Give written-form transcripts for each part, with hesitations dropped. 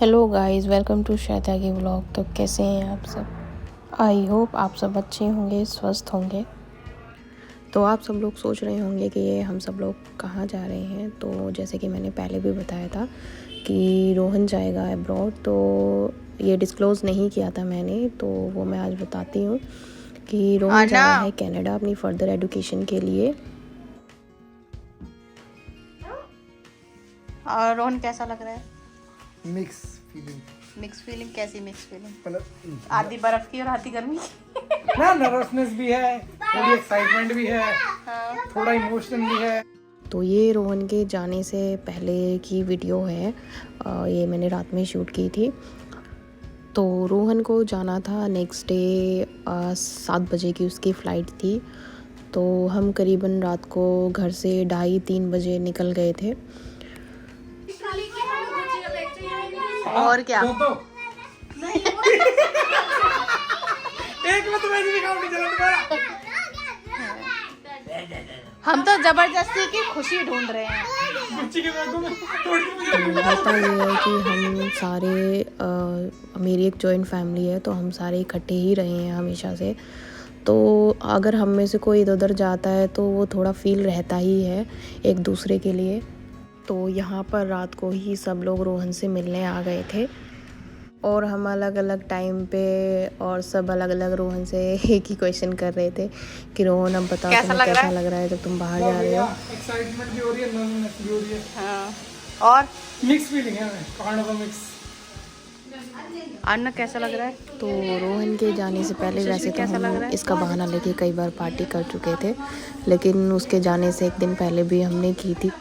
Hello guys, welcome to Shweta की vlog. तो कैसे हैं आप सब? आई होप आप सब अच्छे होंगे, स्वस्थ होंगे। तो आप सब लोग सोच रहे होंगे कि ये हम सब लोग कहाँ जा रहे हैं। तो जैसे कि मैंने पहले भी बताया था कि रोहन जाएगा अब्रॉड, तो ये डिस्क्लोज़ नहीं किया था मैंने, तो वो मैं आज बताती हूँ कि रोहन जा रहा है कनाडा अपनी फ़र्दर एजुकेशन के लिए। और रोहन कैसा लग रहा है? Mix feeling. Mix feeling? कैसी मिक्स फीलिंग? मतलब आधी बर्फ की और आधी गर्मी की। ना नर्वसनेस भी है, थोड़ी एक्साइटमेंट भी है, हाँ। थोड़ा इमोशन भी है। तो ये रोहन के जाने से पहले की वीडियो है। ये मैंने रात में शूट की थी। तो रोहन को जाना था नेक्स्ट डे 7 बजे की उसकी फ़्लाइट थी। तो हम करीबन रात को घर से 2:30-3 बजे निकल गए थे। और क्या? दो एक में तुम्हें भी काम नहीं चला तुम्हारा। हम तो जबरदस्ती की खुशी ढूंढ रहे हैं। गुच्ची के बैगों में तोड़ के मुझे होता ये है कि हम सारे मेरी एक जॉइंट फैमिली है, तो हम सारे इकट्ठे ही रहे हैं हमेशा से। तो अगर हम में से कोई इधर उधर जाता है तो वो थोड़ा फील रहता ही है एक दूसरे के लिए। तो यहाँ पर रात को ही सब लोग रोहन से मिलने आ गए थे और हम अलग अलग टाइम पे और सब अलग अलग रोहन से एक ही क्वेश्चन कर रहे थे कि रोहन अब बताओ कैसा तुम्हें लग रहा कैसा है? लग रहा है जब तुम बाहर जा रहे हो। एक्साइटमेंट भी हो रही है, नर्वसनेस भी हो रही है। हाँ। और मिक्स फीलिंग है, काइंड ऑफ मिक्स। अन्ना कैसा लग रहा है? तो रोहन के जाने से पहले वैसे तो कैसा लग हम रहा है? इसका बहाना लेके कई बार पार्टी कर चुके थे, लेकिन उसके जाने से एक दिन पहले भी हमने की थी।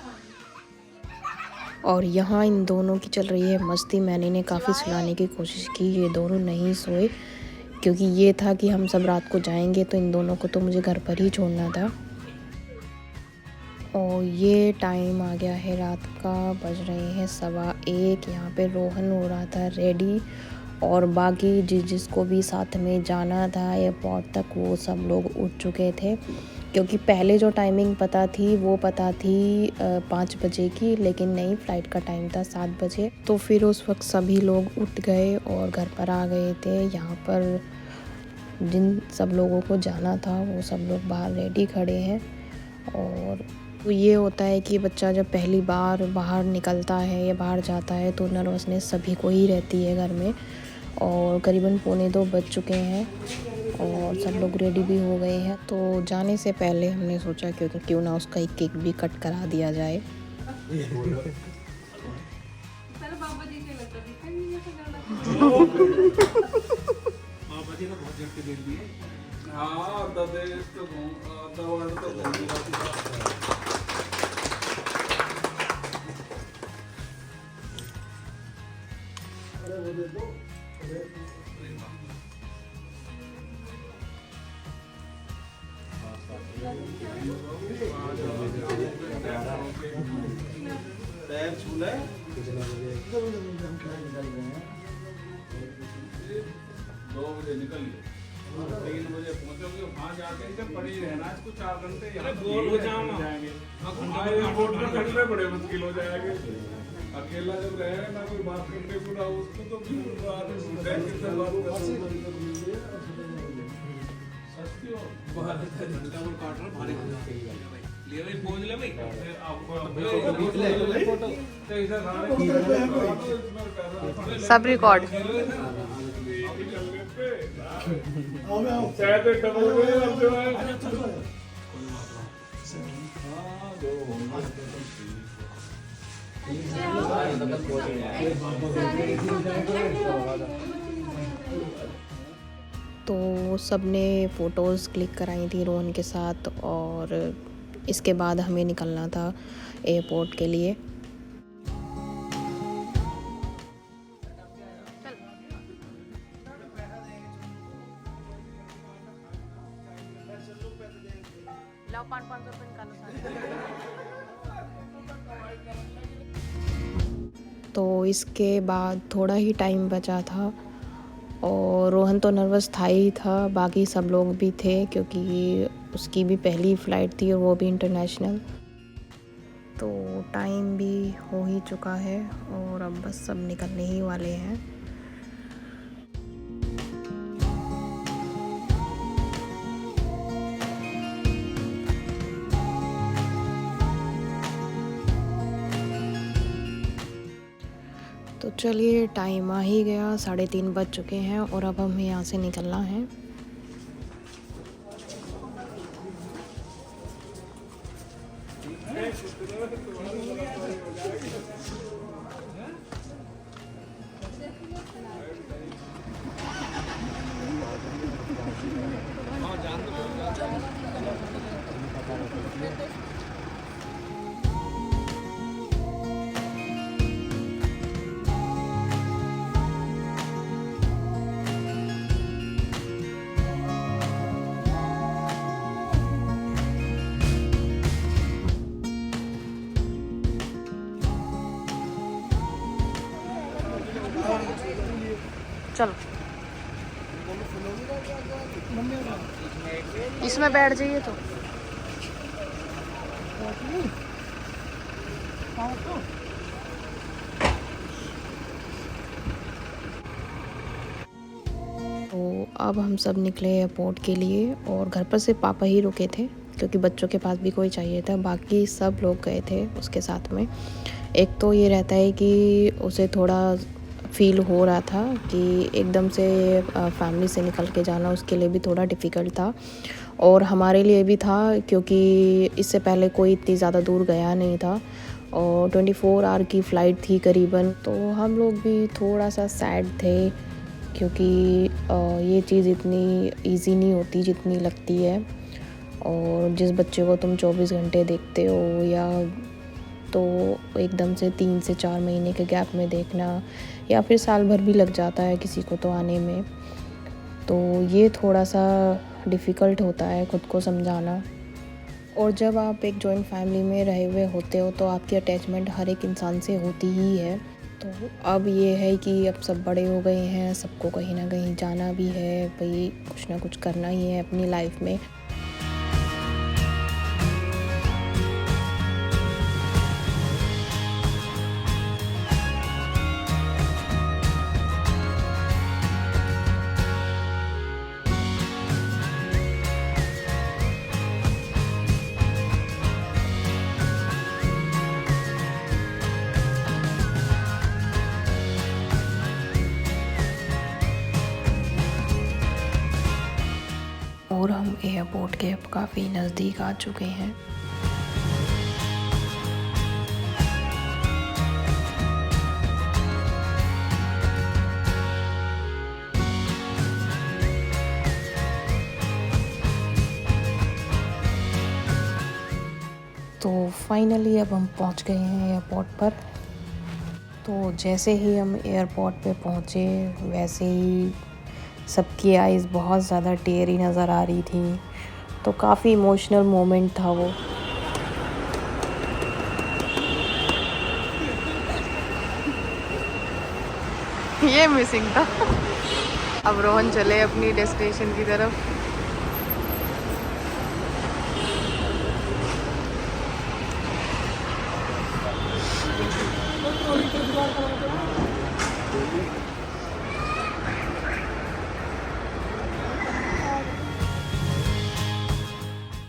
और यहाँ इन दोनों की चल रही है मस्ती। मैंने इन्हें काफ़ी सुलाने की कोशिश की, ये दोनों नहीं सोए, क्योंकि ये था कि हम सब रात को जाएंगे तो इन दोनों को तो मुझे घर पर ही छोड़ना था। और ये टाइम आ गया है रात का, बज रहे हैं 1:15। यहाँ पे रोहन हो रहा था रेडी और बाकी जिसको भी साथ में जाना था एयरपोर्ट तक वो सब लोग उठ चुके थे, क्योंकि पहले जो टाइमिंग पता थी वो पता थी 5 बजे की, लेकिन नहीं, फ़्लाइट का टाइम था 7 बजे। तो फिर उस वक्त सभी लोग उठ गए और घर पर आ गए थे। यहाँ पर जिन सब लोगों को जाना था वो सब लोग बाहर रेडी खड़े हैं। और तो ये होता है कि बच्चा जब पहली बार बाहर निकलता है या बाहर जाता है तो नर्वसनेस सभी को ही रहती है घर में। और करीबन 1:45 बज चुके हैं और सब लोग रेडी भी हो गए हैं। तो जाने से पहले हमने सोचा क्यों ना उसका एक केक भी कट करा दिया जाए। पैर छूला है 2 बजे निकलिए, 3 बजे पहुंचोगे, वहाँ जाके इनका पड़े ही रहना है। इसको 4 घंटे यहाँ बोल हो जाएंगे, एयरपोर्ट में खड़ने बड़े मुश्किल हो जाएंगे। अकेला जब रहेगा ना कोई बात करने को ना उसको, तो फिर आगे किससे बात करेंगे। सस्ती हो बाहर घंटा वो काट रहा भारी ले भाई, पहुंच ले भाई। सब रिकॉर्ड। तो सब ने फ़ोटोज़ क्लिक कराई थी रोहन के साथ और इसके बाद हमें निकलना था एयरपोर्ट के लिए। तो इसके बाद थोड़ा ही टाइम बचा था और रोहन तो नर्वस था ही था, बाकी सब लोग भी थे क्योंकि उसकी भी पहली फ़्लाइट थी और वो भी इंटरनेशनल। तो टाइम भी हो ही चुका है और अब बस सब निकलने ही वाले हैं। तो चलिए टाइम आ ही गया, 3:30 बज चुके हैं और अब हमें यहाँ से निकलना है। चलो इसमें बैठ जाइए तो। तो अब हम सब निकले एयरपोर्ट के लिए और घर पर से पापा ही रुके थे क्योंकि बच्चों के पास भी कोई चाहिए था, बाकी सब लोग गए थे उसके साथ में। एक तो ये रहता है कि उसे थोड़ा फील हो रहा था कि एकदम से फैमिली से निकल के जाना उसके लिए भी थोड़ा डिफ़िकल्ट था और हमारे लिए भी था क्योंकि इससे पहले कोई इतनी ज़्यादा दूर गया नहीं था और 24 आवर की फ़्लाइट थी करीबन। तो हम लोग भी थोड़ा सा सैड थे क्योंकि ये चीज़ इतनी इजी नहीं होती जितनी लगती है और जिस बच्चे को तुम 24 घंटे देखते हो या तो एकदम से 3 से 4 महीने के गैप में देखना या फिर साल भर भी लग जाता है किसी को तो आने में, तो ये थोड़ा सा डिफ़िकल्ट होता है खुद को समझाना। और जब आप एक जॉइंट फैमिली में रहे हुए होते हो तो आपकी अटैचमेंट हर एक इंसान से होती ही है। तो अब ये है कि अब सब बड़े हो गए हैं, सबको कहीं ना कहीं जाना भी है, भाई कुछ ना कुछ करना ही है अपनी लाइफ में। और हम एयरपोर्ट के अब काफ़ी नज़दीक आ चुके हैं। तो फाइनली अब हम पहुंच गए हैं एयरपोर्ट पर। तो जैसे ही हम एयरपोर्ट पे पहुंचे वैसे ही सबकी आइज़ बहुत ज़्यादा टेरी नज़र आ रही थी, तो काफ़ी इमोशनल मोमेंट था वो। ये मिसिंग था। अब रोहन चले अपनी डेस्टिनेशन की तरफ।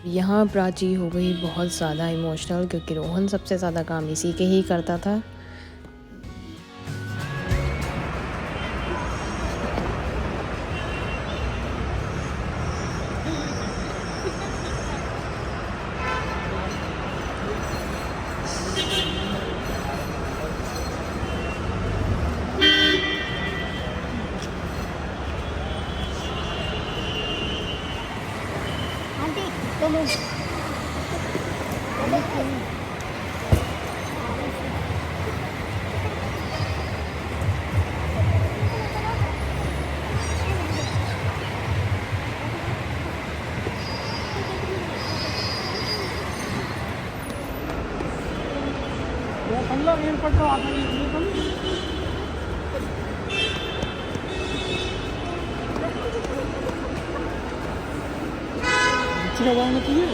यहाँ प्राची हो गई बहुत ज़्यादा इमोशनल क्योंकि रोहन सबसे ज़्यादा काम इसी के ही करता था। एयरपोर्ट तो आता है चाहिए।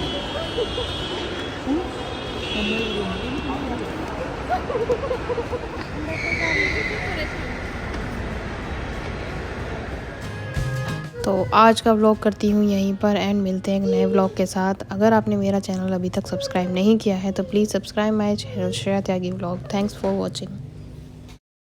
तो आज का व्लॉग करती हूँ यहीं पर एंड मिलते हैं एक नए व्लॉग के साथ। अगर आपने मेरा चैनल अभी तक सब्सक्राइब नहीं किया है तो please subscribe my channel Shreya Tyagi vlog. Thanks for watching.